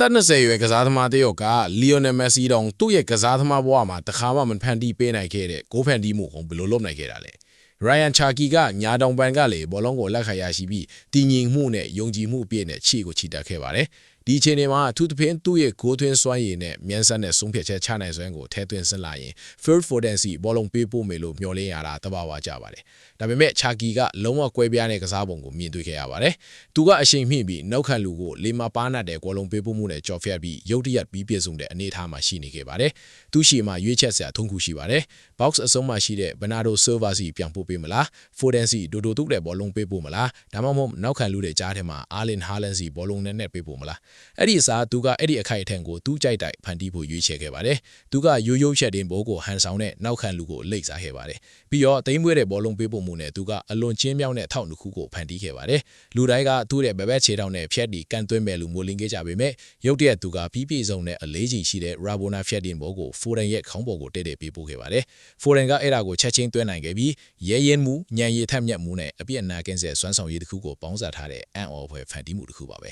သက်20ရွယ်ကစားသမားတယောက်ကလီယိုနယ်မက်ဆီတောင်သူ့ရဲ့ကစားသမားဘဝမှာတခါမှမဖန်တီးပေးနိုင်ခဲ့တဲ့ဂိုးဖန်တီးမှုကိုဘယ်လိုလုပ်နိုင်ခဲ့တာလဲရိုင်ယန်ချာကီကညာတောင်ပန်ကလေဘောလုံးကိုလက်ခံရရှိပြီးတည်ငြိမ်မှုနဲ့ယုံကြည်မှုအပြည့်နဲ့ခြေကိုချီတက်ခဲ့ပါတယ်ဒီအချိန်တွေမှာအထူးသဖြင့်သူ့ရဲ့ဂိုးသွင်းစွမ်းရည်နဲ့မြန်ဆန်တဲ့ဆုံးဖြတ်ချက်ချနိုင်စွမ်းကိုထဲသွင်းဆက်လာရင် Phil Foden စီဘောလုံးပေးပို့မယ်လို့မျှော်လင့်ရတာတဘာဝကြပါတယ်ဒါပေမဲ့ချာကီကလုံးဝကွဲပြားတဲ့ကစားပုံကိုမြင်တွေ့ခဲ့ရပါတယ်သူကအချိန်မြင့်ပြီးနောက်ခံလူကိုလေမာပါနတ်တဲ့ဘောလုံးပေးပို့မှုနဲ့ကြော်ဖြတ်ပြီးရုတ်တရက်ပြီးပြည့်စုံတဲ့အနေအထားမှာရှိနေခဲ့ပါတယ်သူ့ရှေ့မှာရွေးချက်စရာထုံးခုရှိပါတယ် box အဆုံးမှာရှိတဲ့ Bernardo Silva စီပြန်ပို့ပေးမလား Foden စီဒိုတုတဲ့ဘောလုံးပေးပို့မလားဒါမှမဟုတ်နောက်ခံလူတွေကြားထဲမှာ Erling Haaland စီဘောလုံးနဲ့ပေးပို့မလားအဲ့ဒီအစားသူကအဲ့ဒီအခိုက်အထက်ကိုသူ့ကြိုက်တိုက်ဖန်တီးဖို့ရွေးချယ်ခဲ့ပါတယ်သူကရိုးရိုးချက်တင်ဘောကိုဟန်ဆောင်တဲ့နောက်ခံလူကိုလိမ့်စားခဲ့ပါတယ်ပြီးတော့သိမ်းမွေးတဲ့ဘောလုံးပေးပို့မှုနဲ့သူကအလွန်ချင်းမြောက်တဲ့ထောက်နှစ်ခုကိုဖန်တီးခဲ့ပါတယ်လူတိုင်းကသူ့ရဲ့ဘက်ခြေထောက်နဲ့ဖြတ်တီကန်သွင်းမဲ့လူမိုးလင်းခဲ့ကြပေမဲ့ရုတ်တရက်သူကပြီးပြည့်စုံတဲ့အလေးချိန်ရှိတဲ့ Rabona ဖြတ်တင်ဘောကို Foden ရဲ့ခေါင်းပေါ်ကိုတဲ့ပေးပို့ခဲ့ပါတယ် Foden ကအဲ့ဒါကိုချက်ချင်းသွင်းနိုင်ခဲ့ပြီးရဲရင်မှုညံရည်ထက်မြက်မှုနဲ့အပြည့်အနာကင်းစဲစွမ်းဆောင်ရည်တစ်ခုကိုပေါင်းစပ်ထားတဲ့အံ့ဩဖွယ်ဖန်တီးမှုတစ်ခုပါပဲ